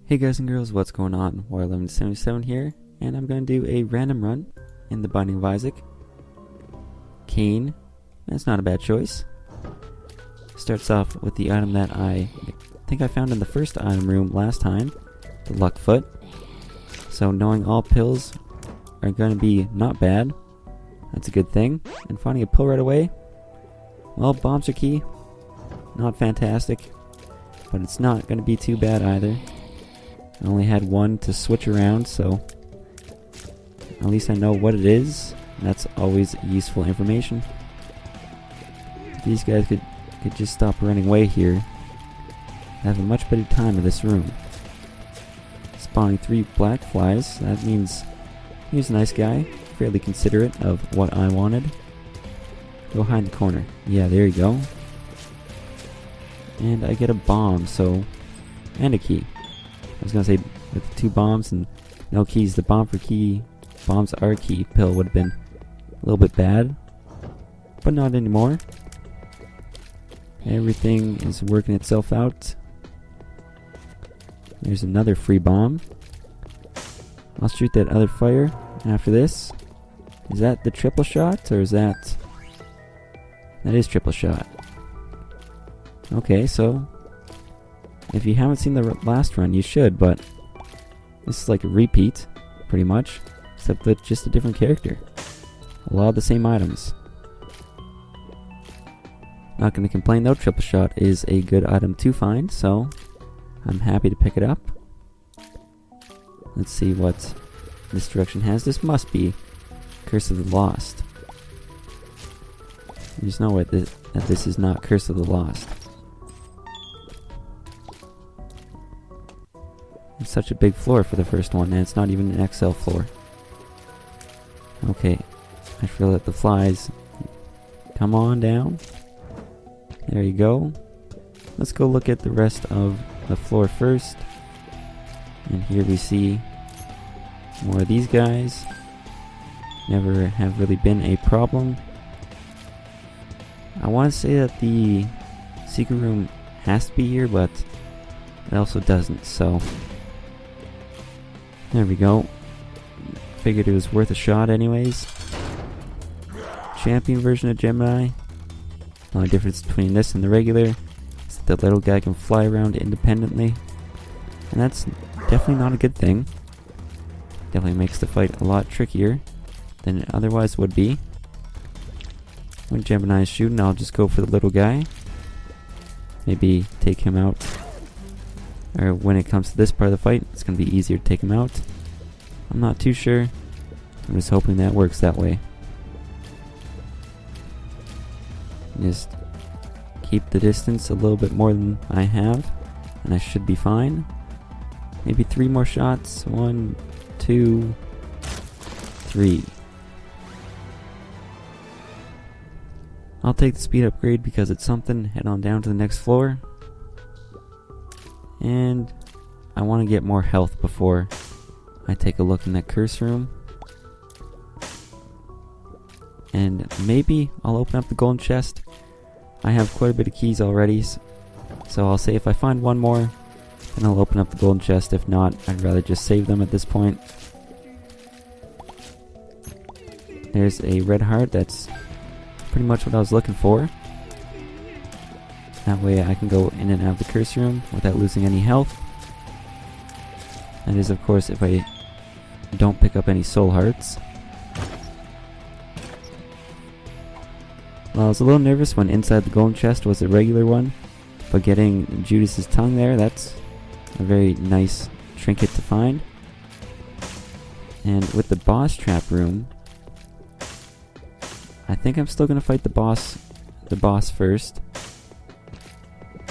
Hey guys and girls, what's going on? Waterlemon77 here, and I'm going to do a random run in the Binding of Isaac. Cain, that's not a bad choice. Starts off with the item that I think I found in the first item room last time, the luck foot. So knowing all pills are going to be not bad, that's a good thing. And finding a pill right away, well, bombs are key. Not fantastic, but it's not going to be too bad either. I only had one to switch around, so at least I know what it is. That's always useful information. These guys could just stop running away here. I have a much better time in this room. Spawning 3 black flies. That means he's a nice guy, fairly considerate of what I wanted. Go hide in the corner. Yeah, there you go. And I get a bomb, and a key. I was gonna say with 2 bombs and no keys, the bomb for key, bombs are key pill would have been a little bit bad, but not anymore. Everything is working itself out. There's another free bomb. I'll shoot that other fire after this. Is that the triple shot, or is that... That is triple shot. Okay, so if you haven't seen the last run, you should, but this is like a repeat, pretty much, except with just a different character. A lot of the same items. Not going to complain though, triple shot is a good item to find, so I'm happy to pick it up. Let's see what this direction has. This must be Curse of the Lost. There's no way that this is not Curse of the Lost. It's such a big floor for the first one, and it's not even an XL floor. Okay, I should let the flies come on down. There you go. Let's go look at the rest of the floor first. And here we see more of these guys. Never have really been a problem. I want to say that the secret room has to be here, but it also doesn't, so... There we go. Figured it was worth a shot anyways. Champion version of Gemini. The only difference between this and the regular is that the little guy can fly around independently. And that's definitely not a good thing. Definitely makes the fight a lot trickier than it otherwise would be. When Gemini is shooting, I'll just go for the little guy. Maybe take him out. Or when it comes to this part of the fight, it's going to be easier to take him out. I'm not too sure. I'm just hoping that works that way. Just keep the distance a little bit more than I have, and I should be fine. Maybe 3 more shots. 1, 2, 3. I'll take the speed upgrade because it's something. Head on down to the next floor. And I want to get more health before I take a look in that curse room. And maybe I'll open up the golden chest. I have quite a bit of keys already, so I'll say if I find one more, then I'll open up the golden chest. If not, I'd rather just save them at this point. There's a red heart. That's pretty much what I was looking for. That way I can go in and out of the curse room without losing any health. That is, of course, if I don't pick up any soul hearts. Well, I was a little nervous when inside the golden chest was a regular one, but getting Judas's tongue there, that's a very nice trinket to find. And with the boss trap room, I think I'm still going to fight the boss first.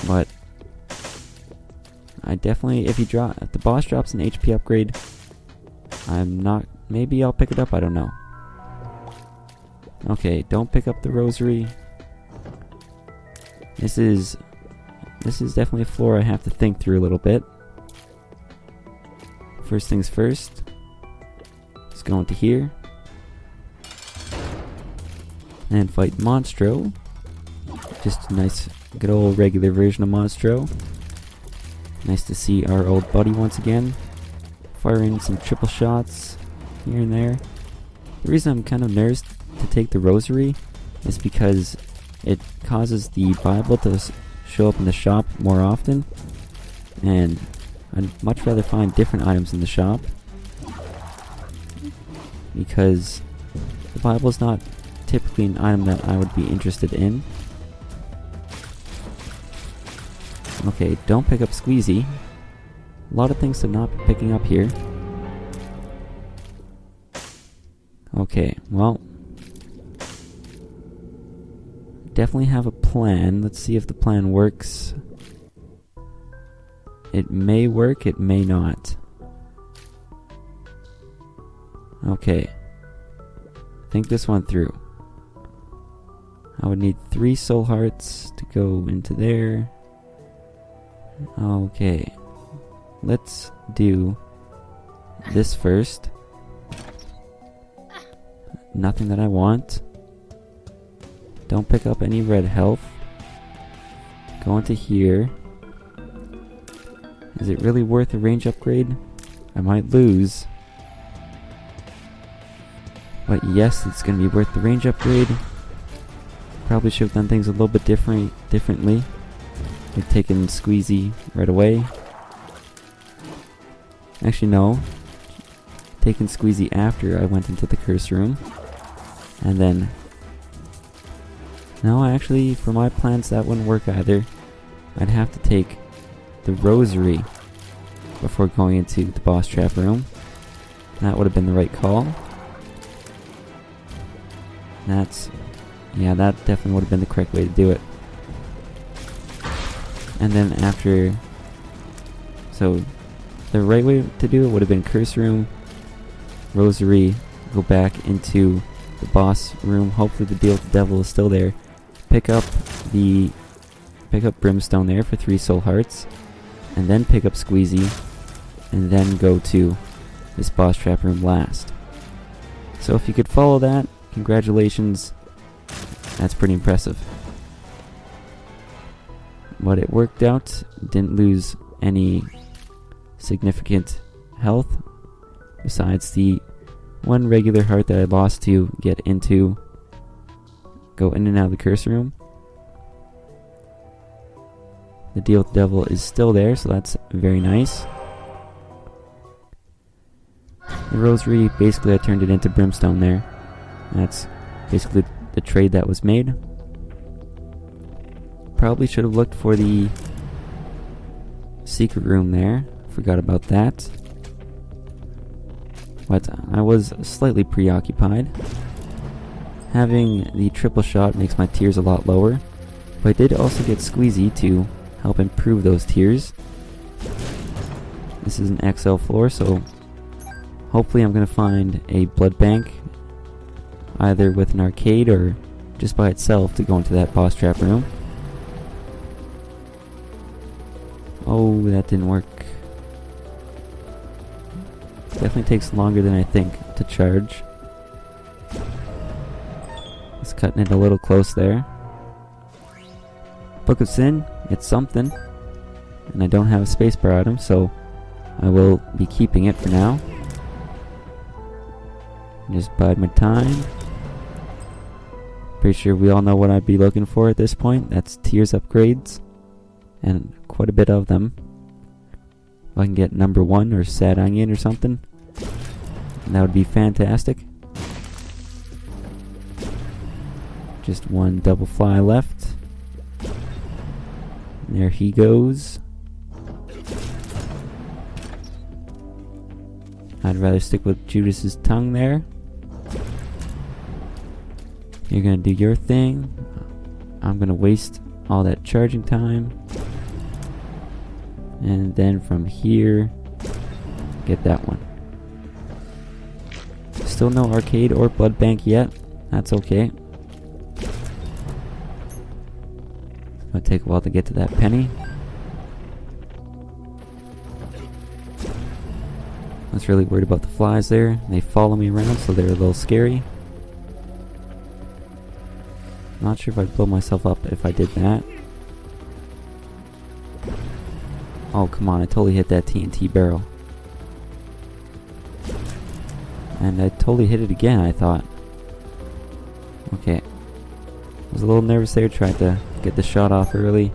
But I definitely, if the boss drops an HP upgrade, maybe I'll pick it up, I don't know. Okay, don't pick up the rosary. This is definitely a floor I have to think through a little bit. First things first, let's go into here. And fight Monstro. Just a nice, good old regular version of Monstro. Nice to see our old buddy once again. Firing some triple shots here and there. The reason I'm kind of nervous to take the rosary is because it causes the Bible to show up in the shop more often, and I'd much rather find different items in the shop, because the Bible is not typically an item that I would be interested in. Okay, don't pick up Squeezy. A lot of things to not be picking up here. Okay, well, definitely have a plan. Let's see if the plan works. It may work, it may not. Okay. Think this one through. I would need 3 soul hearts to go into there. Okay. Let's do this first. Nothing that I want. Don't pick up any red health. Go into here. Is it really worth a range upgrade? I might lose. But yes, it's going to be worth the range upgrade. Probably should have done things a little bit differently. Like taking Squeezy right away. Actually, no. Taking Squeezy after I went into the curse room. And then... No, actually, for my plans, that wouldn't work either. I'd have to take the rosary before going into the boss trap room. That would have been the right call. Yeah, that definitely would have been the correct way to do it. And then after... So, the right way to do it would have been curse room, rosary, go back into the boss room. Hopefully the deal with the devil is still there. Pick up Brimstone there for 3 soul hearts, and then pick up Squeezy, and then go to this boss trap room last. So if you could follow that, congratulations. That's pretty impressive. But it worked out. Didn't lose any significant health besides the 1 regular heart that I lost to go in and out of the curse room. The deal with the devil is still there, so that's very nice. The rosary, basically I turned it into Brimstone there. That's basically the trade that was made. Probably should have looked for the secret room there. Forgot about that. But I was slightly preoccupied. Having the triple shot makes my tears a lot lower. But I did also get Squeezy to help improve those tears. This is an XL floor, so hopefully I'm going to find a blood bank, either with an arcade or just by itself, to go into that boss trap room. Oh, that didn't work. Definitely takes longer than I think to charge. It's cutting it a little close there. Book of Sin, it's something. And I don't have a spacebar item, so I will be keeping it for now. Just bide my time. Pretty sure we all know what I'd be looking for at this point. That's tears upgrades. And quite a bit of them. If I can get number 1 or Sad Onion or something, that would be fantastic. Just 1 double fly left. There he goes. I'd rather stick with Judas's tongue there. You're gonna do your thing. I'm gonna waste all that charging time. And then from here, get that one. Still no arcade or blood bank yet. That's okay. It's gonna take a while to get to that penny. I was really worried about the flies there. They follow me around, so they're a little scary. Not sure if I'd blow myself up if I did that. Oh, come on, I totally hit that TNT barrel. And I totally hit it again, I thought. Okay. I was a little nervous there, tried to get the shot off early.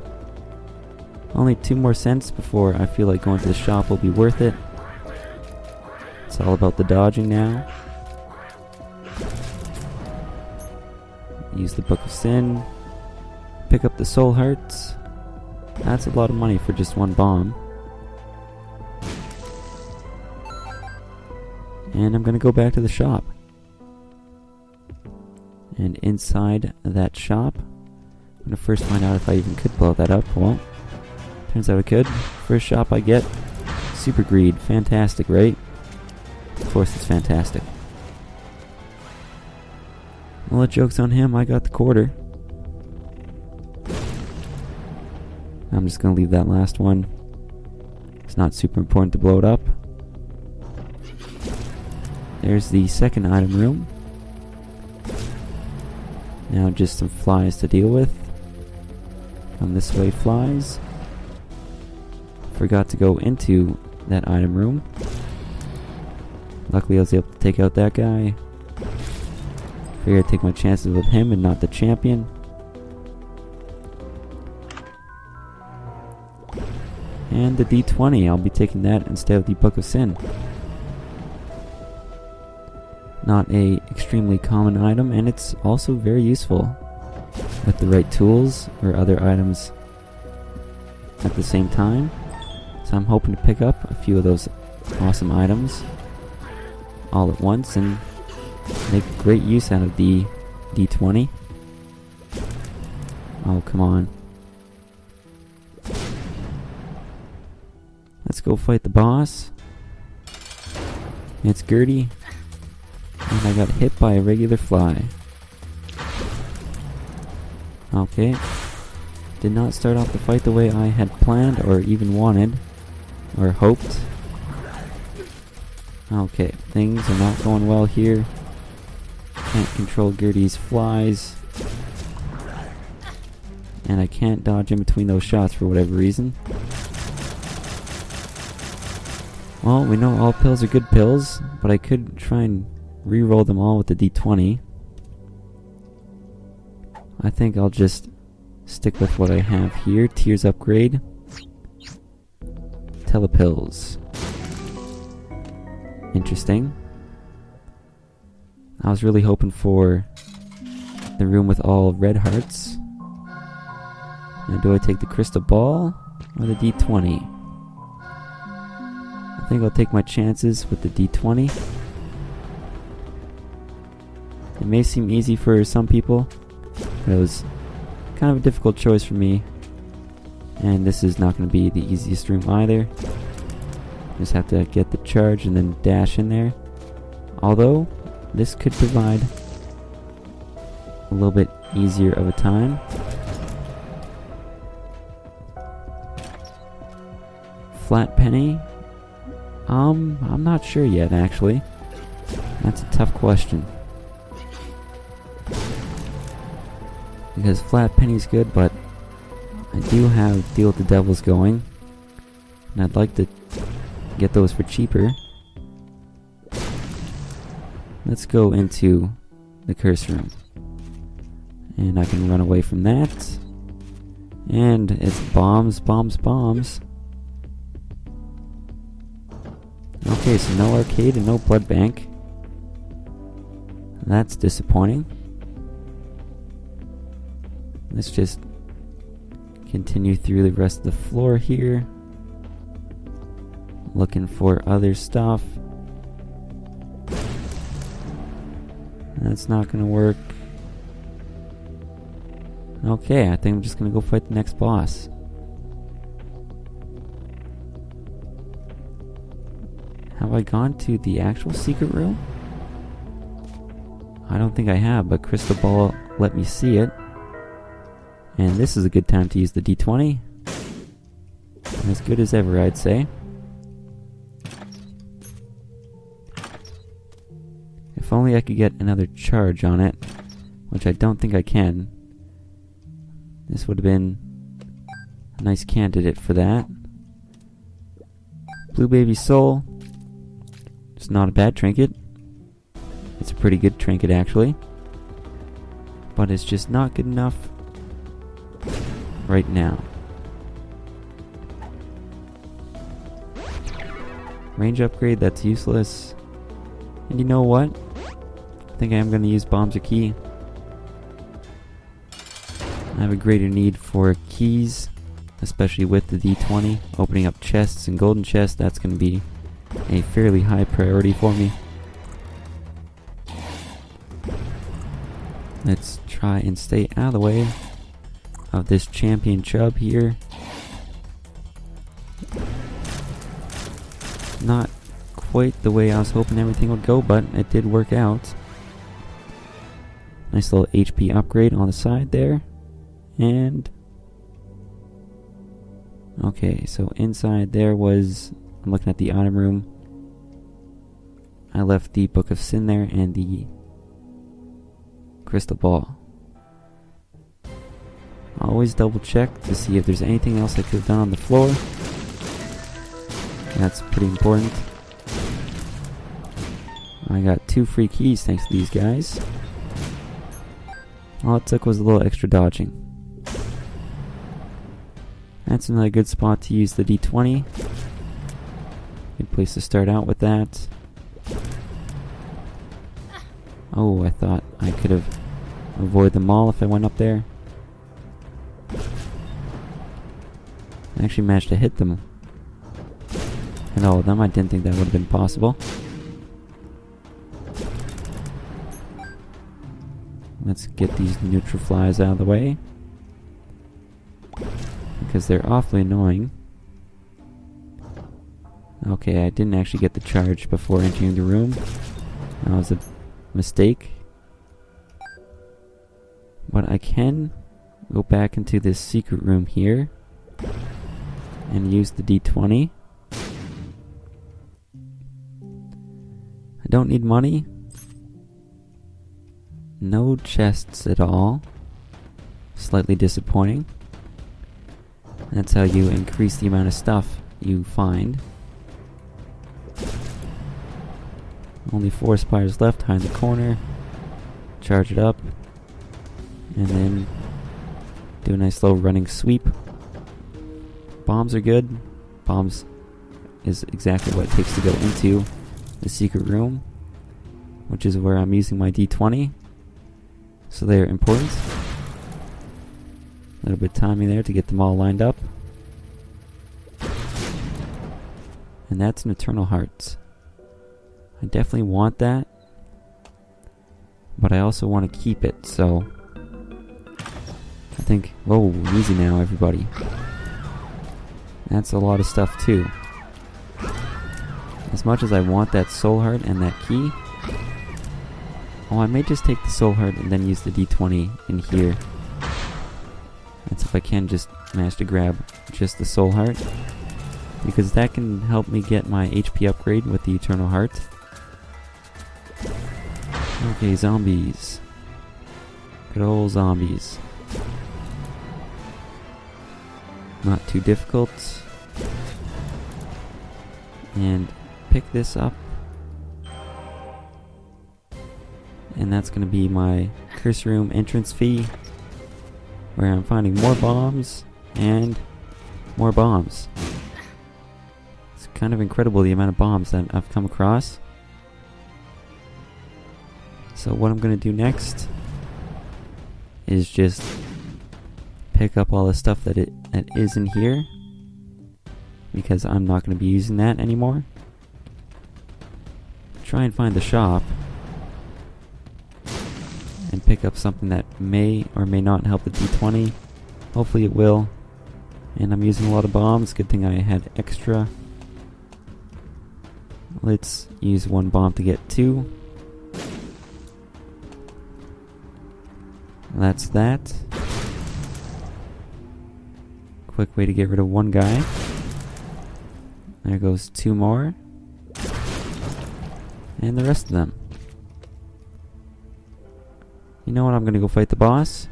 Only 2 more cents before I feel like going to the shop will be worth it. It's all about the dodging now. Use the Book of Sin. Pick up the soul hearts. That's a lot of money for just 1 bomb. And I'm gonna go back to the shop. And inside that shop, I'm gonna first find out if I even could blow that up. Well, turns out I could. First shop I get. Super Greed. Fantastic, right? Of course it's fantastic. Well, the joke's on him. I got the quarter. I'm just gonna leave that last one. It's not super important to blow it up. There's the second item room. Now just some flies to deal with. Come this way, flies. Forgot to go into that item room. Luckily I was able to take out that guy. Figured I'd take my chances with him and not the champion. And the D20, I'll be taking that instead of the Book of Sin. Not a extremely common item, and it's also very useful with the right tools or other items at the same time. So I'm hoping to pick up a few of those awesome items all at once and make great use out of the D20. Oh, come on. Let's go fight the boss. It's Gertie. And I got hit by a regular fly. Okay. Did not start off the fight the way I had planned or even wanted or hoped. Okay, things are not going well here. Can't control Gertie's flies. And I can't dodge in between those shots for whatever reason. Well, we know all pills are good pills, but I could try and re-roll them all with the D20. I think I'll just stick with what I have here. Tears upgrade. Telepills. Interesting. I was really hoping for the room with all red hearts. Now do I take the crystal ball or the D20? I think I'll take my chances with the D20. It may seem easy for some people, but it was kind of a difficult choice for me. And this is not going to be the easiest room either. Just have to get the charge and then dash in there. Although, this could provide a little bit easier of a time. Flat penny? I'm not sure yet, actually. That's a tough question. Because flat penny's good, but I do have Deal with the Devils going. And I'd like to get those for cheaper. Let's go into the curse room. And I can run away from that. And it's bombs, bombs, bombs. Okay, so no arcade and no blood bank. That's disappointing. Let's just continue through the rest of the floor here. Looking for other stuff. That's not gonna work. Okay, I think I'm just gonna go fight the next boss. Have I gone to the actual secret room? I don't think I have, but Crystal Ball let me see it. And this is a good time to use the D20. As good as ever, I'd say. If only I could get another charge on it, which I don't think I can. This would have been a nice candidate for that. Blue Baby Soul. It's not a bad trinket. It's a pretty good trinket actually. But it's just not good enough right now. Range upgrade, that's useless. And you know what? I think I am going to use Bombs or Key. I have a greater need for keys, especially with the D20. Opening up chests and golden chests, that's going to be a fairly high priority for me. Let's try and stay out of the way of this champion chub here. Not quite the way I was hoping everything would go, but it did work out. Nice little HP upgrade on the side there. And okay, so inside there was, I'm looking at the item room. I left the Book of Sin there and the crystal ball. Always double check to see if there's anything else I could have done on the floor. That's pretty important. I got 2 free keys thanks to these guys. All it took was a little extra dodging. That's another good spot to use the D20. Good place to start out with that. Oh, I thought I could have avoided them all if I went up there. I actually managed to hit them. And all of them, I didn't think that would have been possible. Let's get these neutral flies out of the way, because they're awfully annoying. Okay, I didn't actually get the charge before entering the room. That was a mistake. But I can go back into this secret room here and use the D20. I don't need money. No chests at all. Slightly disappointing. That's how you increase the amount of stuff you find. Only 4 spiders left behind the corner. Charge it up. And then do a nice little running sweep. Bombs are good. Bombs is exactly what it takes to go into the secret room, which is where I'm using my D20. So they are important. A little bit of timing there to get them all lined up. And that's an Eternal Heart. I definitely want that, but I also want to keep it, so I think, whoa, easy now everybody. That's a lot of stuff too. As much as I want that soul heart and that key, oh, I may just take the soul heart and then use the D20 in here. That's if I can just manage to grab just the soul heart, because that can help me get my HP upgrade with the Eternal Heart. Okay, zombies. Good old zombies. Not too difficult. And pick this up. And that's going to be my curse room entrance fee, where I'm finding more bombs and more bombs. It's kind of incredible the amount of bombs that I've come across. So what I'm going to do next is just pick up all the stuff that is in here, because I'm not going to be using that anymore. Try and find the shop and pick up something that may or may not help the D20. Hopefully it will. And I'm using a lot of bombs. Good thing I had extra. Let's use 1 bomb to get 2. That's that. Quick way to get rid of 1 guy. There goes 2 more. And the rest of them. You know what? I'm gonna go fight the boss.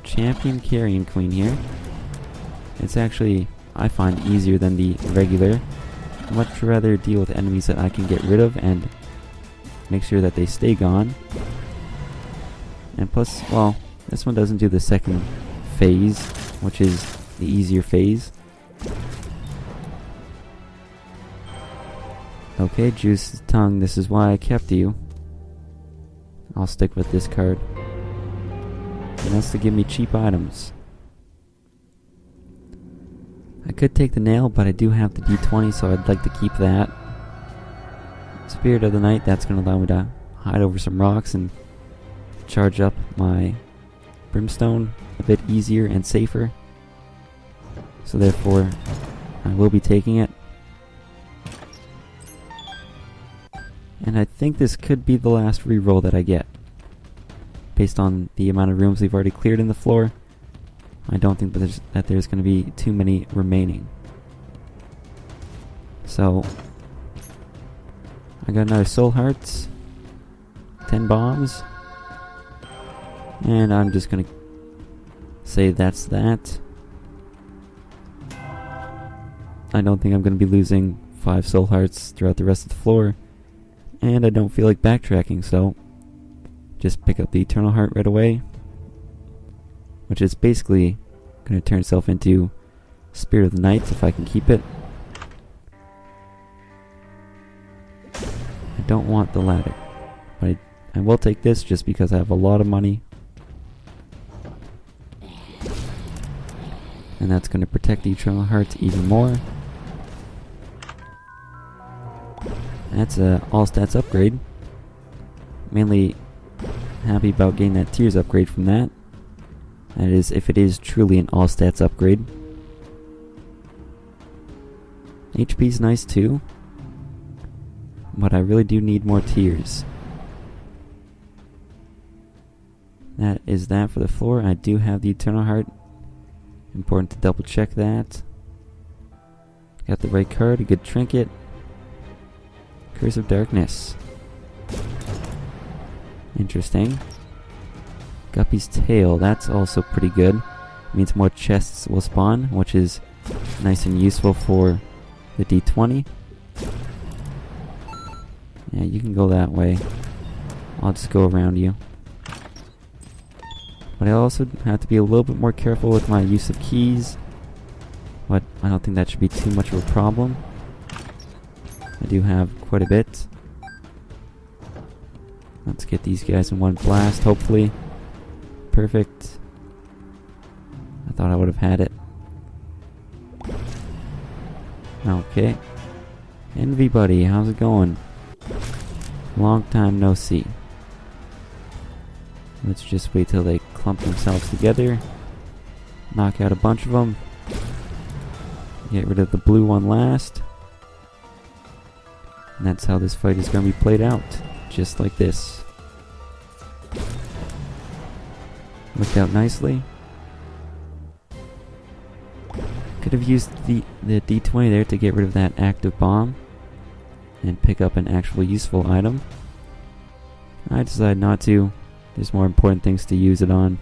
Champion Carrion Queen here. It's actually I find easier than the regular. I'd much rather deal with enemies that I can get rid of and make sure that they stay gone. And plus, well, this one doesn't do the second phase, which is the easier phase. Okay, Juice's Tongue, this is why I kept you. I'll stick with this card. And that's to give me cheap items. I could take the nail, but I do have the D20, so I'd like to keep that. Spirit of the Night, that's going to allow me to hide over some rocks and charge up my Brimstone a bit easier and safer. So therefore, I will be taking it. And I think this could be the last reroll that I get. Based on the amount of rooms we've already cleared in the floor, I don't think that there's going to be too many remaining. So, I got another Soul Hearts, 10 bombs, and I'm just going to say that's that. I don't think I'm going to be losing 5 Soul Hearts throughout the rest of the floor, and I don't feel like backtracking, so just pick up the Eternal Heart right away, which is basically going to turn itself into Spirit of the Night if I can keep it. I don't want the ladder, but I will take this just because I have a lot of money. And that's going to protect the Eternal Heart even more. That's a all stats upgrade. Mainly happy about getting that Tears upgrade from that. That is, if it is truly an all stats upgrade. HP's nice too, but I really do need more Tears. That is that for the floor. I do have the Eternal Heart. Important to double check that. Got the right card, a good trinket. Curse of Darkness. Interesting. Guppy's Tail, that's also pretty good. Means more chests will spawn, which is nice and useful for the D20. Yeah, you can go that way. I'll just go around you. But I also have to be a little bit more careful with my use of keys. But I don't think that should be too much of a problem. I do have quite a bit. Let's get these guys in one blast, hopefully. Perfect. I thought I would have had it. Okay. Envy buddy, how's it going? Long time no see. Let's just wait till they clump themselves together. Knock out a bunch of them. Get rid of the blue one last. And that's how this fight is going to be played out. Just like this. Worked out nicely. Could have used the D20 there to get rid of that active bomb. And pick up an actual useful item. I decided not to. There's more important things to use it on.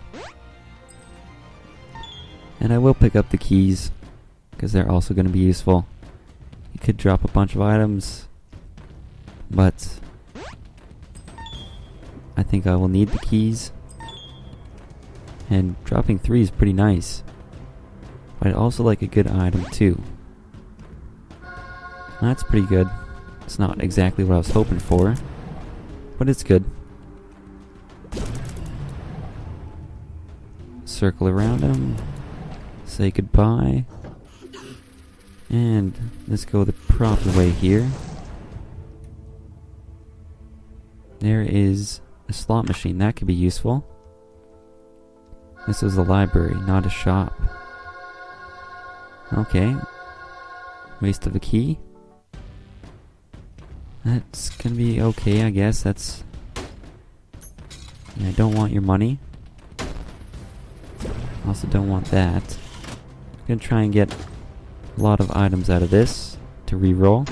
And I will pick up the keys, because they're also going to be useful. You could drop a bunch of items, but I think I will need the keys. And dropping 3 is pretty nice. But I'd also like a good item too. That's pretty good. It's not exactly what I was hoping for, but it's good. Circle around him. Say goodbye. And let's go the proper way here. There is a slot machine. That could be useful. This is a library, not a shop. Okay. Waste of a key. That's gonna be okay, I guess. That's... Yeah, I don't want your money. Also don't want that. I'm gonna try and get a lot of items out of this to reroll.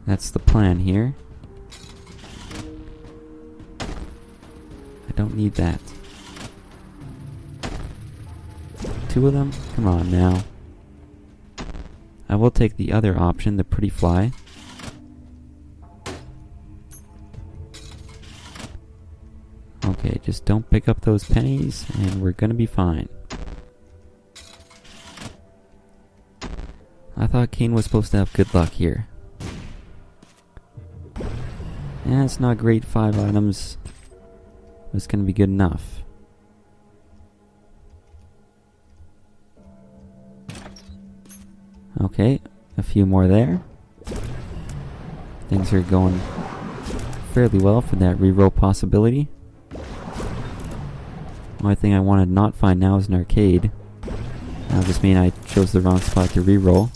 That's the plan here. I don't need that. 2 of them? Come on now. I will take the other option, the pretty fly. Okay, just don't pick up those pennies and we're gonna be fine. I thought Cain was supposed to have good luck here. Yeah, it's not great. 5 items. It's gonna be good enough. Okay, a few more there. Things are going fairly well for that reroll possibility. Only thing I want to not find now is an arcade. That'll just mean I chose the wrong spot to reroll.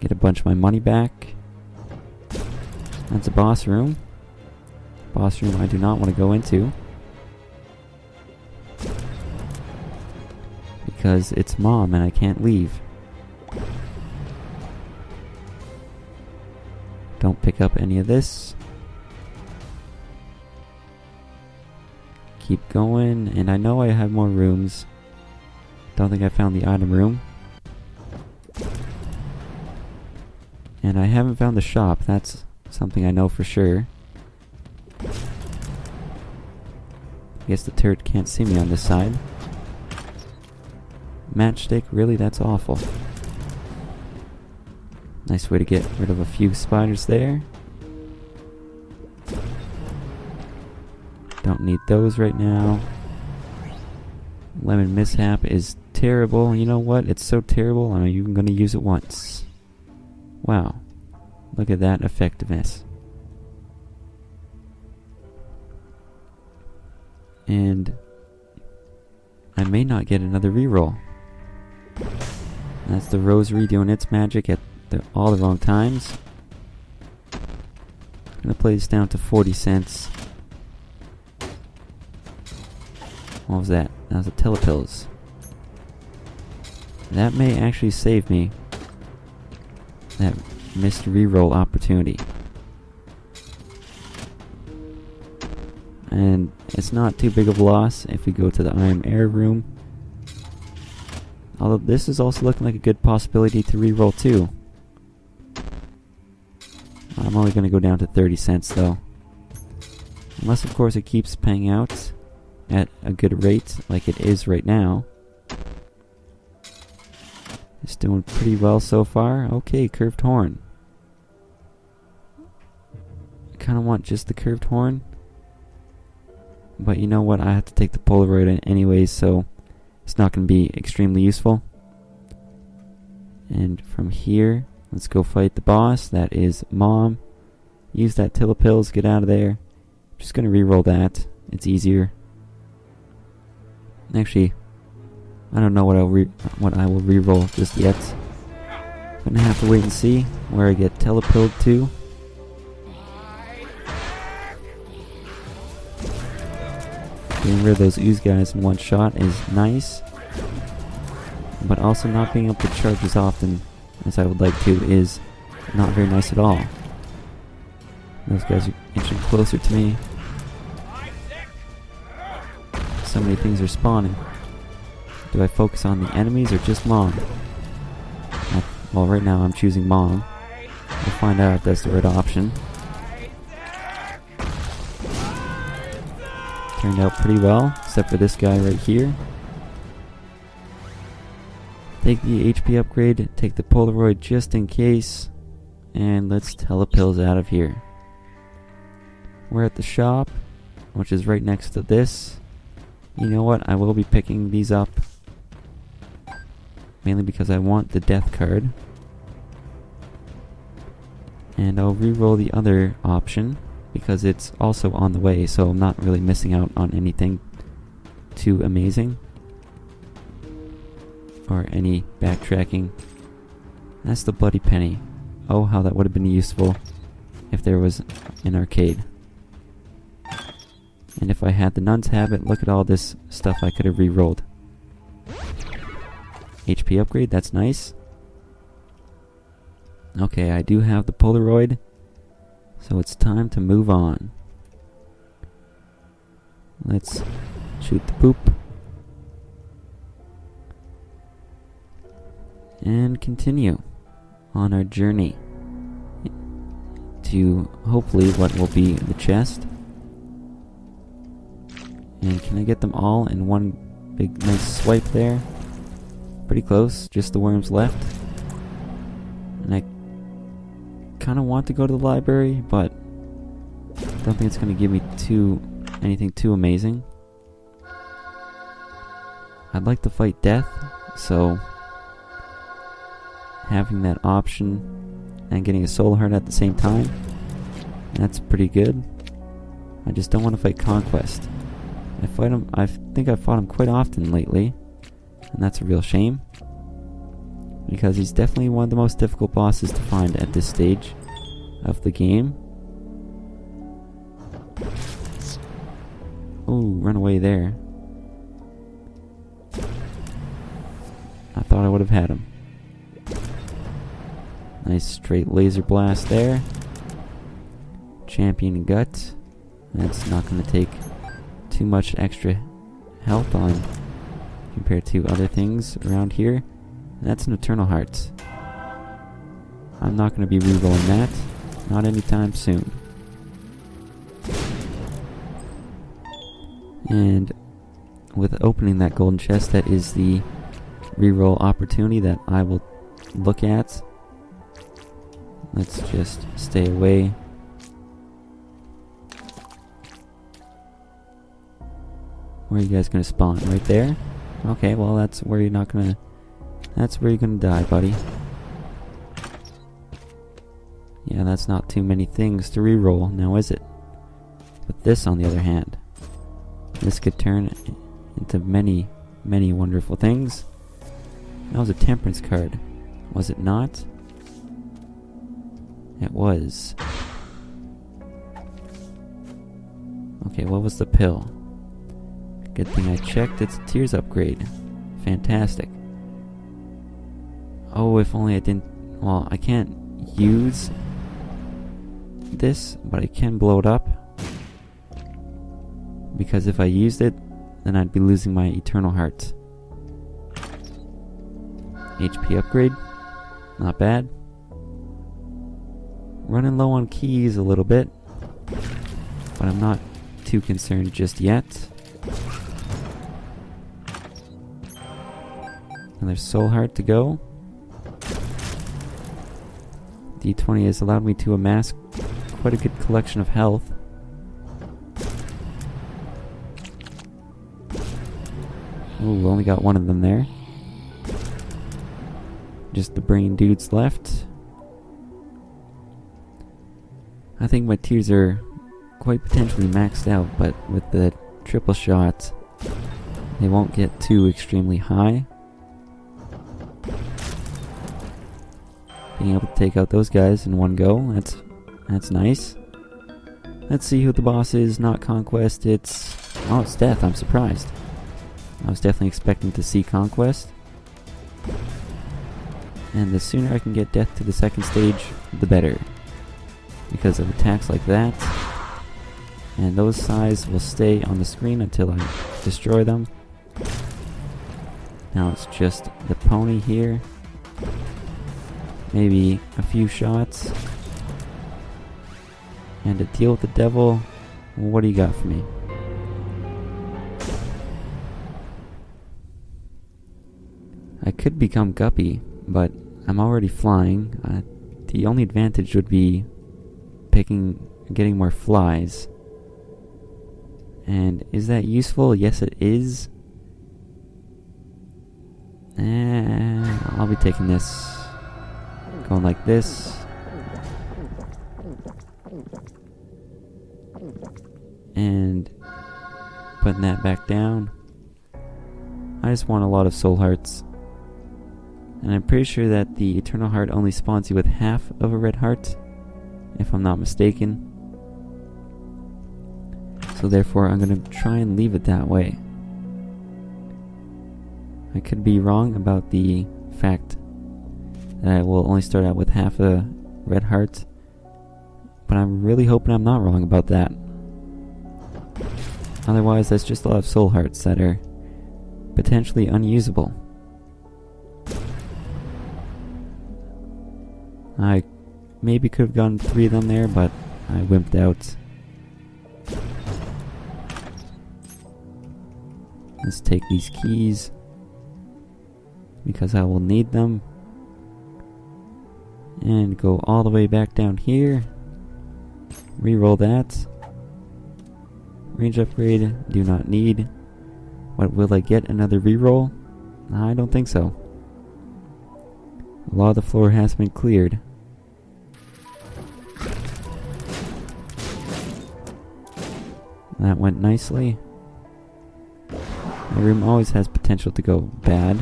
Get a bunch of my money back. That's a boss room. Boss room I do not want to go into. Because it's Mom and I can't leave. Don't pick up any of this. Keep going, and I know I have more rooms. Don't think I found the item room. And I haven't found the shop, that's something I know for sure. I guess the turret can't see me on this side. Matchstick, really? That's awful. Nice way to get rid of a few spiders there. Don't need those right now. Lemon Mishap is terrible. You know what? It's so terrible, I'm even going to use it once. Wow. Look at that effectiveness. And I may not get another reroll. That's the rosary doing its magic at all the wrong times. I'm going to play this down to 40 cents. What was that? That was a telepills. That may actually save me that missed reroll opportunity. And it's not too big of a loss if we go to the Iron Air room. Although this is also looking like a good possibility to reroll too. I'm only going to go down to 30 cents though. Unless of course it keeps paying out at a good rate like it is right now. It's doing pretty well so far. Okay, curved horn. I kind of want just the curved horn. But you know what? I have to take the Polaroid in anyways, so it's not going to be extremely useful. And from here, let's go fight the boss. That is Mom. Use that telepills, get out of there. I'm just going to reroll that. It's easier. Actually, I don't know what I will reroll just yet. Gonna have to wait and see where I get telepilled to. Getting rid of those ooze guys in one shot is nice, but also not being able to charge as often as I would like to is not very nice at all. Those guys are inching closer to me. So many things are spawning. Do I focus on the enemies or just Mom? Well, right now I'm choosing Mom. We'll find out if that's the right option. Turned out pretty well, except for this guy right here. Take the HP upgrade, take the Polaroid just in case, and let's telepills out of here. We're at the shop, which is right next to this. You know what? I will be picking these up. Mainly because I want the death card. And I'll re-roll the other option because it's also on the way, so I'm not really missing out on anything too amazing. Or any backtracking. That's the bloody penny. Oh, how that would have been useful if there was an arcade. And if I had the Nun's Habit, look at all this stuff I could have re-rolled. HP upgrade, that's nice. Okay, I do have the Polaroid, so it's time to move on. Let's shoot the poop. and continue on our journey to hopefully what will be the chest. And can I get them all in one big nice swipe there? Pretty close, just the worms left. And I kind of want to go to the library, but I don't think it's going to give me anything too amazing. I'd like to fight death, so having that option and getting a soul heart at the same time, that's pretty good. I just don't want to fight Conquest. I think I've fought him quite often lately, and that's a real shame, because he's definitely one of the most difficult bosses to find at this stage of the game. Ooh, run away there. I thought I would have had him. Nice straight laser blast there. Champion gut. That's not going to take too much extra health on compared to other things around here. That's an Eternal Heart. I'm not going to be rerolling that. Not anytime soon. And with opening that golden chest, that is the reroll opportunity that I will look at. Let's just stay away. Where are you guys gonna spawn? Right there? Okay, well that's where you're gonna die, buddy. Yeah, that's not too many things to reroll, now is it? But this, on the other hand, this could turn into many, many wonderful things. That was a temperance card, was it not? It was. Okay, what was the pill? Good thing I checked. It's a tears upgrade. Fantastic. Oh, if only I didn't... Well, I can't use this, but I can blow it up. Because if I used it, then I'd be losing my Eternal Heart. HP upgrade. Not bad. Running low on keys a little bit, but I'm not too concerned just yet. Another soul heart to go. D20 has allowed me to amass quite a good collection of health. Ooh, we only got one of them there. Just the brain dudes left. I think my tiers are quite potentially maxed out, but with the triple shot, they won't get too extremely high. Being able to take out those guys in one go, that's nice. Let's see who the boss is. Not Conquest, it's Death. I'm surprised. I was definitely expecting to see Conquest. And the sooner I can get Death to the second stage, the better. Because of attacks like that. And those size will stay on the screen until I destroy them. Now it's just the pony here. Maybe a few shots. And to deal with the devil, what do you got for me? I could become Guppy, but I'm already flying. The only advantage would be getting more flies. And is that useful? Yes, it is. I'll be taking this. Going like this. And putting that back down. I just want a lot of soul hearts. And I'm pretty sure that the Eternal Heart only spawns you with half of a red heart, if I'm not mistaken. So therefore I'm going to try and leave it that way. I could be wrong about the fact that I will only start out with half a red heart, but I'm really hoping I'm not wrong about that. Otherwise, that's just a lot of soul hearts that are potentially unusable. I maybe could have gotten 3 of them there, but I wimped out. Let's take these keys, because I will need them. And go all the way back down here. Reroll that. Range upgrade, do not need. What, will I get another reroll? I don't think so. A lot of the floor has been cleared. That went nicely. My room always has potential to go bad.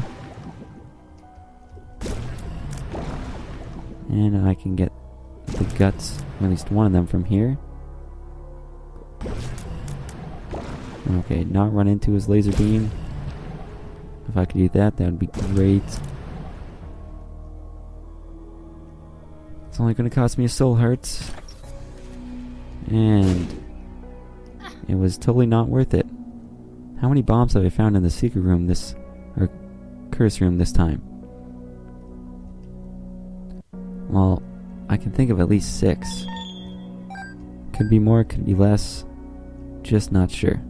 And I can get the guts, or at least one of them, from here. Okay, not run into his laser beam. If I could do that, that would be great. It's only going to cost me a soul heart. And it was totally not worth it. How many bombs have I found in the secret room or curse room this time? Well, I can think of at least 6. Could be more, could be less. Just not sure.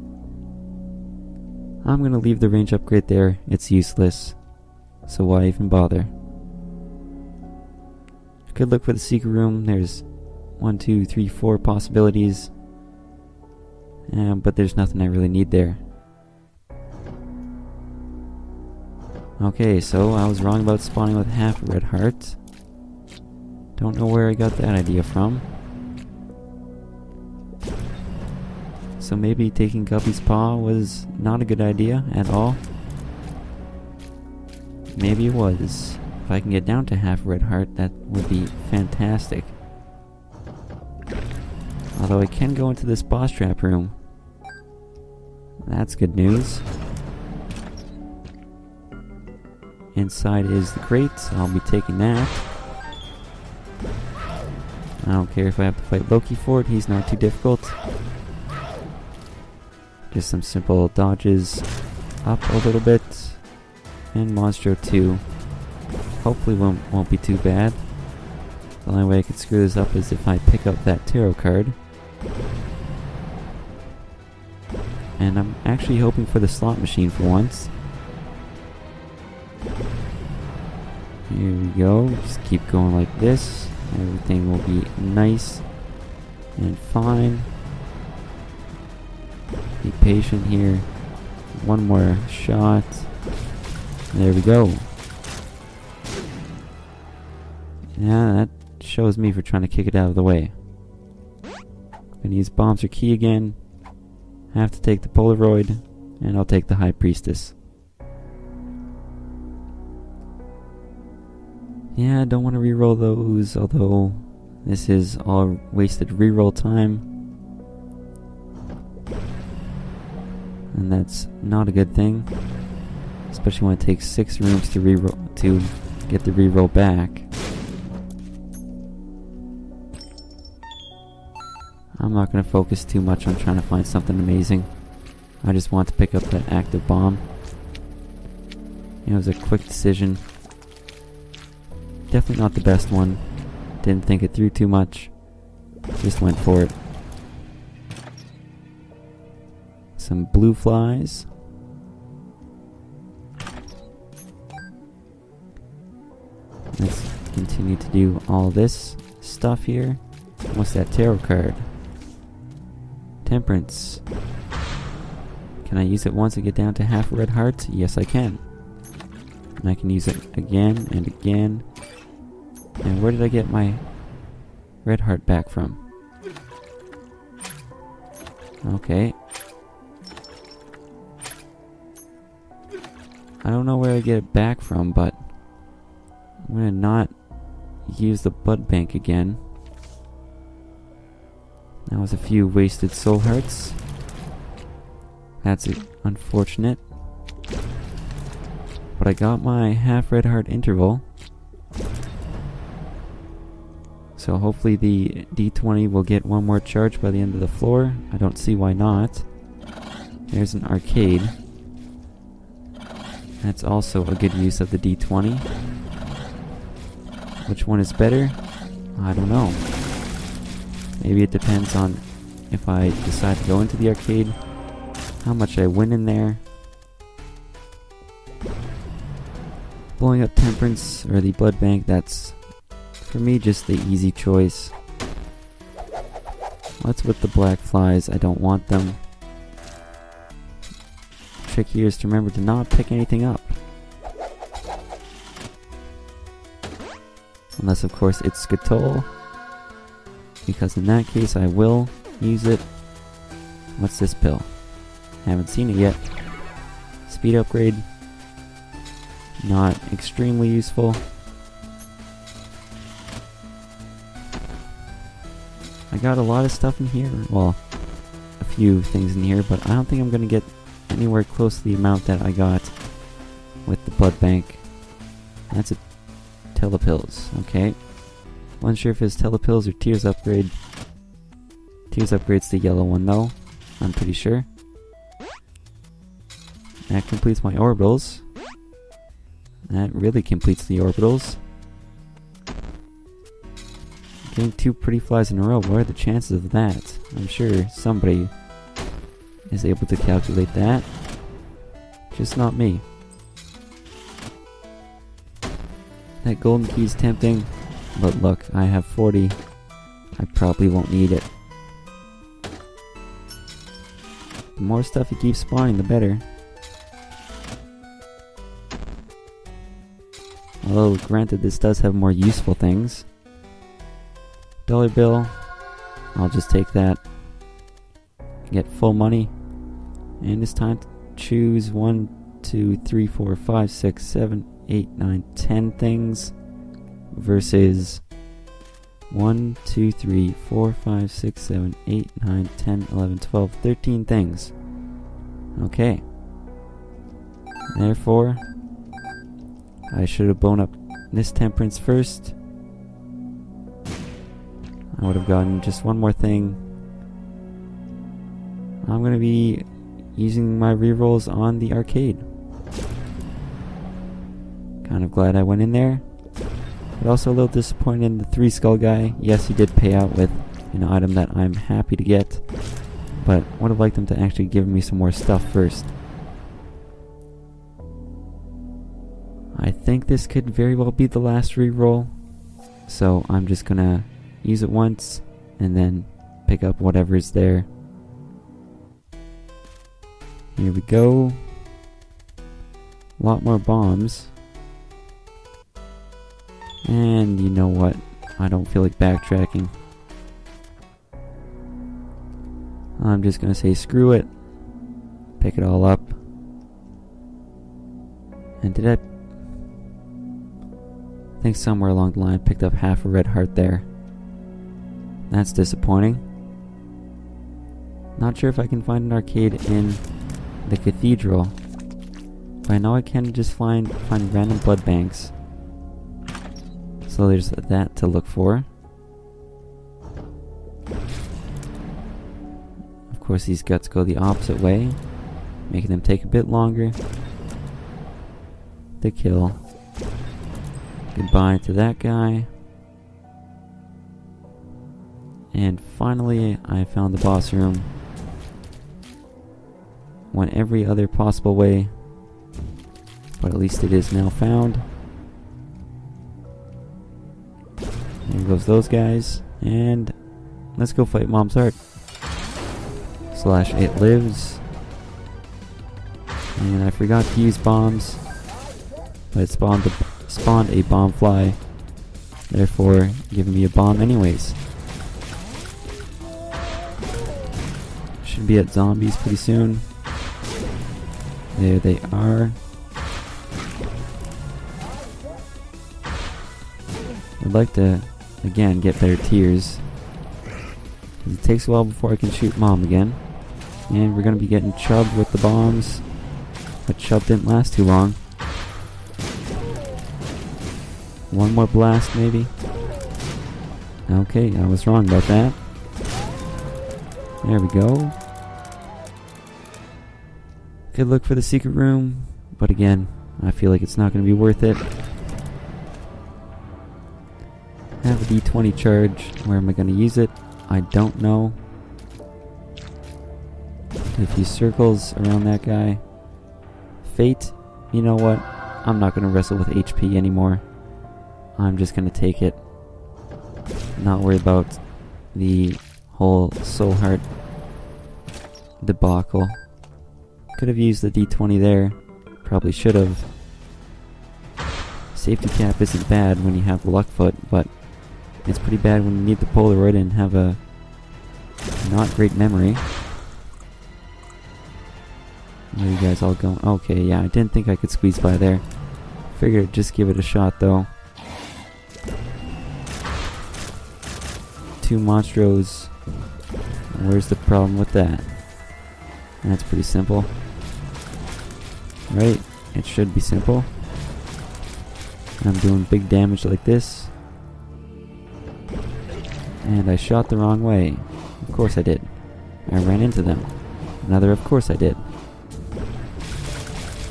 I'm gonna leave the range upgrade there. It's useless. So why even bother? I could look for the secret room. There's 1, 2, 3, 4 possibilities. But there's nothing I really need there. Okay, so I was wrong about spawning with half a red heart. Don't know where I got that idea from. So maybe taking Guppy's paw was not a good idea at all. Maybe it was. If I can get down to half a red heart, that would be fantastic. Although I can go into this boss trap room. That's good news. Inside is the crate. I'll be taking that. I don't care if I have to fight Loki for it. He's not too difficult. Just some simple dodges up a little bit. And Monstro 2. Hopefully won't be too bad. The only way I could screw this up is if I pick up that tarot card. And I'm actually hoping for the slot machine for once. Here we go. Just keep going like this. Everything will be nice and fine. Be patient here. One more shot. There we go. Yeah, that shows me for trying to kick it out of the way. Gonna use bombs or key again. Have to take the Polaroid, and I'll take the High Priestess. Yeah, I don't want to reroll those, although this is all wasted reroll time. And that's not a good thing. Especially when it takes 6 rooms to reroll to get the reroll back. I'm not going to focus too much on trying to find something amazing. I just want to pick up that active bomb. It was a quick decision. Definitely not the best one. Didn't think it through too much. Just went for it. Some blue flies. Let's continue to do all this stuff here. What's that tarot card? Temperance. Can I use it once to get down to half a red heart? Yes, I can. And I can use it again and again. And where did I get my red heart back from? Okay. I don't know where I get it back from, but I'm gonna not use the blood bank again. That was a few wasted soul hearts. That's unfortunate. But I got my half red heart interval. So hopefully the D20 will get one more charge by the end of the floor. I don't see why not. There's an arcade. That's also a good use of the D20. Which one is better? I don't know. Maybe it depends on if I decide to go into the arcade, how much I win in there. Blowing up Temperance or the Blood Bank, that's for me just the easy choice. What's with the black flies? I don't want them. Trick here is to remember to not pick anything up. Unless of course it's Skatoll, because in that case I will use it. What's this pill? Haven't seen it yet. Speed upgrade. Not extremely useful. I got a lot of stuff in here. Well, a few things in here, but I don't think I'm going to get anywhere close to the amount that I got with the blood bank. That's a telepills. Okay. Unsure if it's telepills or tears upgrade. Tears upgrade's the yellow one though. I'm pretty sure. That completes my orbitals. That really completes the orbitals. Getting 2 pretty flies in a row. What are the chances of that? I'm sure somebody is able to calculate that. Just not me. That golden key is tempting, but look, I have 40. I probably won't need it. The more stuff you keep spawning, the better. Although, granted, this does have more useful things. Dollar bill. I'll just take that. Get full money. And it's time to choose 1, 2, 3, 4, 5, 6, 7, 8, 9, 10 things. Versus 1, 2, 3, 4, 5, 6, 7, 8, 9, 10, 11, 12, 13 things. Okay. Therefore, I should have blown up this Temperance first. I would have gotten just one more thing. I'm going to be using my rerolls on the arcade. Kind of glad I went in there. But also a little disappointed in the 3 skull guy. Yes, he did pay out with an item that I'm happy to get. But would have liked them to actually give me some more stuff first. I think this could very well be the last reroll. So I'm just gonna use it once and then pick up whatever is there. Here we go. A lot more bombs. And you know what? I don't feel like backtracking. I'm just gonna say screw it. Pick it all up. And did I think somewhere along the line I picked up half a red heart there. That's disappointing. Not sure if I can find an arcade in the cathedral. But I know I can just find random blood banks. So there's that to look for. Of course these guts go the opposite way, making them take a bit longer to kill. Goodbye to that guy. And finally, I found the boss room. Went every other possible way, but at least it is now found. There goes those guys, and let's go fight Mom's Heart. /it lives. And I forgot to use bombs, but it spawned a bomb fly, therefore giving me a bomb anyways. Should be at zombies pretty soon. There they are. I'd like to again get better tiers. It takes a while before I can shoot Mom again. And we're gonna be getting chubbed with the bombs. But chub didn't last too long. One more blast maybe. Okay, I was wrong about that. There we go. Good look for the secret room, but again, I feel like it's not going to be worth it. have a D20 charge. Where am I going to use it? I don't know. Do a few circles around that guy. Fate, you know what? I'm not going to wrestle with HP anymore. I'm just going to take it. Not worry about the whole soul heart debacle. Could have used the D20 there. Probably should have. Safety cap isn't bad when you have Luckfoot, but it's pretty bad when you need the Polaroid and have a not great memory. Where are you guys all going? Okay, yeah, I didn't think I could squeeze by there. Figured just give it a shot though. 2 Monstros. Where's the problem with that? That's pretty simple. Right? It should be simple. I'm doing big damage like this. And I shot the wrong way. Of course I did. I ran into them. Another of course I did.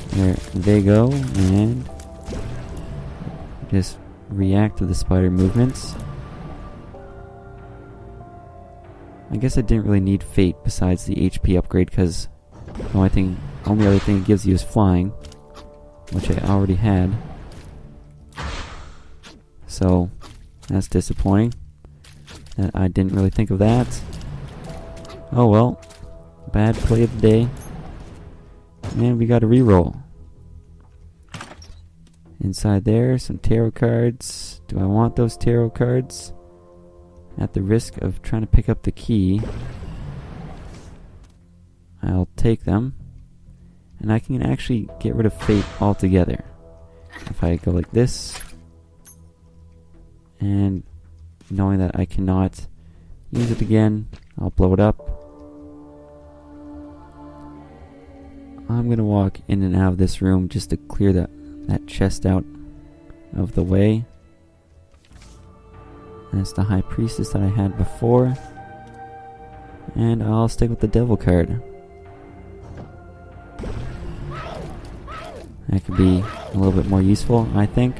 There they go, and just react to the spider movements. I guess I didn't really need Fate besides the HP upgrade, because the only other thing it gives you is flying, which I already had. So that's disappointing that I didn't really think of that. Oh well, bad play of the day. And we got a reroll. Inside there, some tarot cards. Do I want those tarot cards? At the risk of trying to pick up the key, I'll take them. And I can actually get rid of Fate altogether. If I go like this, and knowing that I cannot use it again, I'll blow it up. I'm going to walk in and out of this room just to clear that chest out of the way. That's the High Priestess that I had before. And I'll stick with the Devil card. That could be a little bit more useful, I think.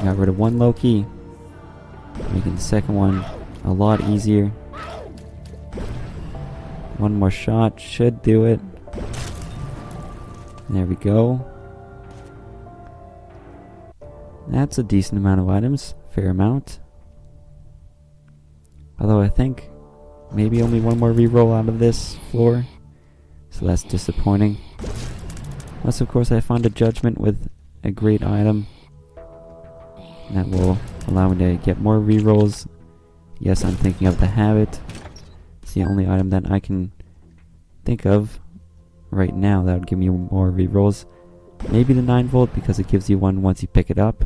Got rid of one Loki, making the second one a lot easier. One more shot should do it. There we go. That's a decent amount of items, fair amount. Although I think maybe only one more reroll out of this floor, so that's disappointing. Unless of course I find a judgment with a great item that will allow me to get more rerolls. Yes, I'm thinking of the Habit. It's the only item that I can think of right now that would give me more rerolls. Maybe the 9-volt because it gives you one once you pick it up.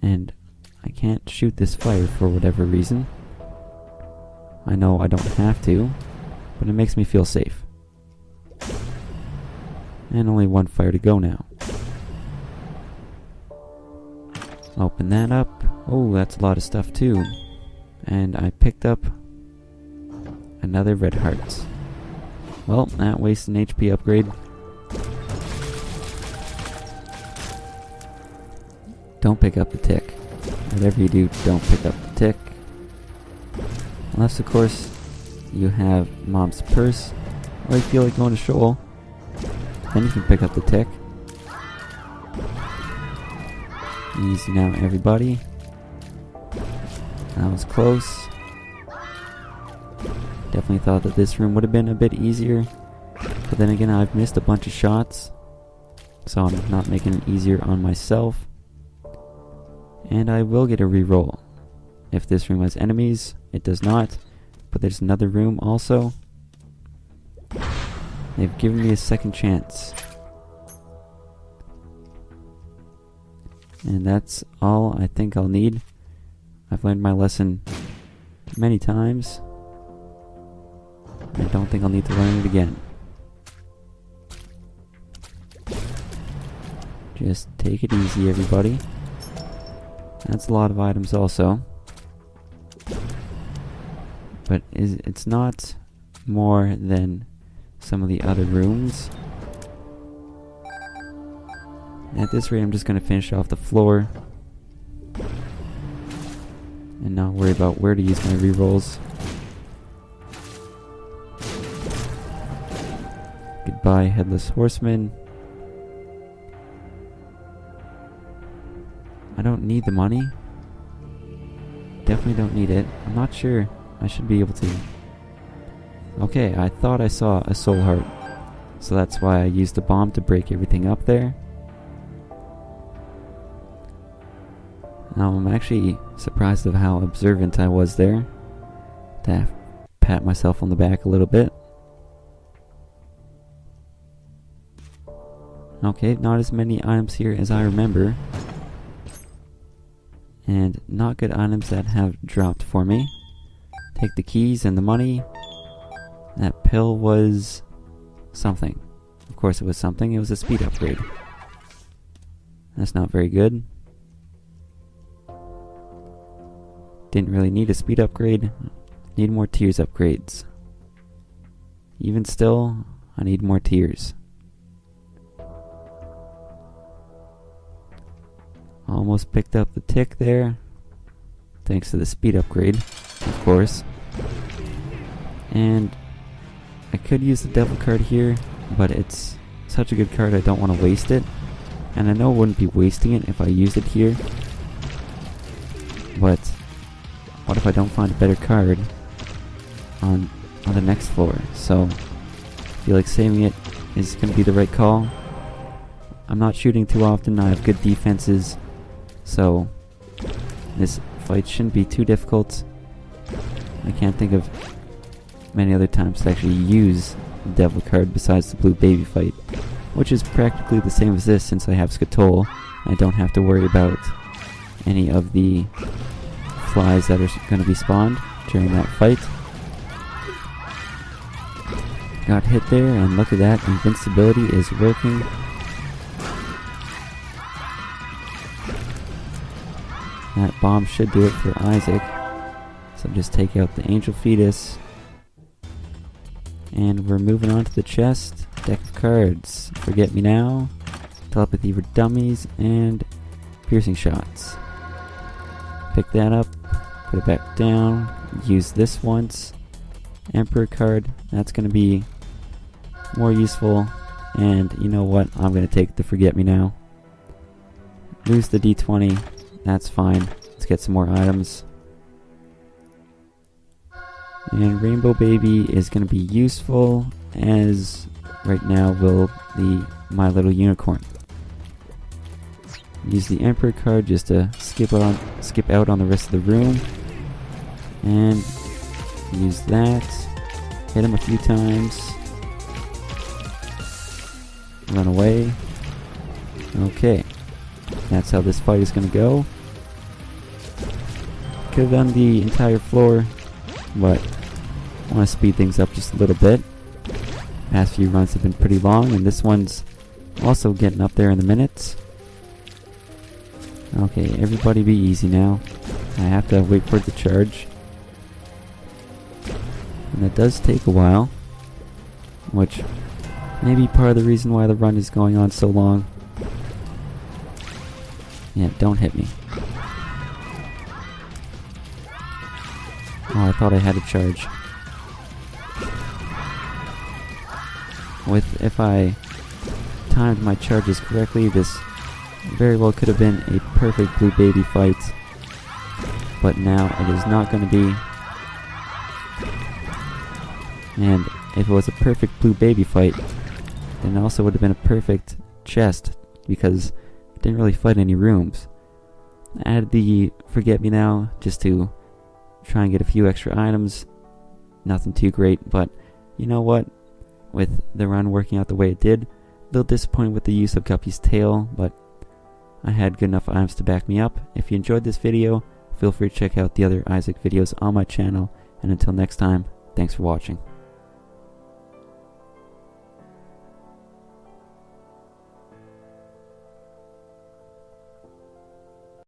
And I can't shoot this fire for whatever reason. I know I don't have to, but it makes me feel safe. And only one fire to go now. Open that up. Oh, that's a lot of stuff too. And I picked up another red heart. Well, that wastes an HP upgrade. Don't pick up the tick. Whatever you do, don't pick up the tick. Unless, of course, you have Mom's purse, or you feel like going to Shoal. Then you can pick up the tick. Easy now, everybody. That was close. Definitely thought that this room would have been a bit easier. But then again, I've missed a bunch of shots, so I'm not making it easier on myself. And I will get a reroll. If this room has enemies, it does not. But there's another room also. They've given me a second chance. And that's all I think I'll need. I've learned my lesson many times. I don't think I'll need to learn it again. Just take it easy, everybody. That's a lot of items also. But it's not more than some of the other rooms. At this rate, I'm just going to finish off the floor and not worry about where to use my rerolls. Goodbye, Headless Horseman. I don't need the money. Definitely don't need it. I'm not sure. I should be able to. Okay, I thought I saw a soul heart, so that's why I used the bomb to break everything up there. Now I'm actually surprised of how observant I was there. To pat myself on the back a little bit. Okay, not as many items here as I remember. And not good items that have dropped for me. Take the keys and the money. That pill was something. Of course it was something. It was a speed upgrade. That's not very good. Didn't really need a speed upgrade. Need more tears upgrades. Even still, I need more tears. Almost picked up the tick there. Thanks to the speed upgrade, of course. And I could use the devil card here, but it's such a good card I don't want to waste it. And I know I wouldn't be wasting it if I used it here. But what if I don't find a better card on the next floor? So I feel like saving it is going to be the right call. I'm not shooting too often. I have good defenses. So this fight shouldn't be too difficult. I can't think of many other times to actually use the devil card besides the blue baby fight, which is practically the same as this since I have Skatol. I don't have to worry about any of the flies that are going to be spawned during that fight. Got hit there, and look at that, invincibility is working. That bomb should do it for Isaac. So just take out the angel fetus. And we're moving on to the chest. Deck of cards. Forget Me Now, Telepathy for Dummies, and Piercing Shots. Pick that up, put it back down, use this once. Emperor card, that's going to be more useful. And you know what, I'm going to take the Forget Me Now. Lose the D20, that's fine. Let's get some more items. And Rainbow Baby is going to be useful, as right now will the My Little Unicorn. Use the Emperor card just to skip out on the rest of the room. And use that. Hit him a few times. Run away. Okay. That's how this fight is going to go. Could have done the entire floor, but I want to speed things up just a little bit. Past few runs have been pretty long, and this one's also getting up there in the minutes. Okay, everybody be easy now. I have to wait for it to charge. And that does take a while, which may be part of the reason why the run is going on so long. Yeah, don't hit me. Oh, I thought I had a charge. If I timed my charges correctly, this very well could have been a perfect blue baby fight. But now it is not going to be. And if it was a perfect blue baby fight, then it also would have been a perfect chest, because it didn't really fight any rooms. I added the Forget Me Now just to try and get a few extra items. Nothing too great, but you know what? With the run working out the way it did, a little disappointed with the use of Guppy's tail, but I had good enough items to back me up. If you enjoyed this video, feel free to check out the other Isaac videos on my channel, and until next time, thanks for watching.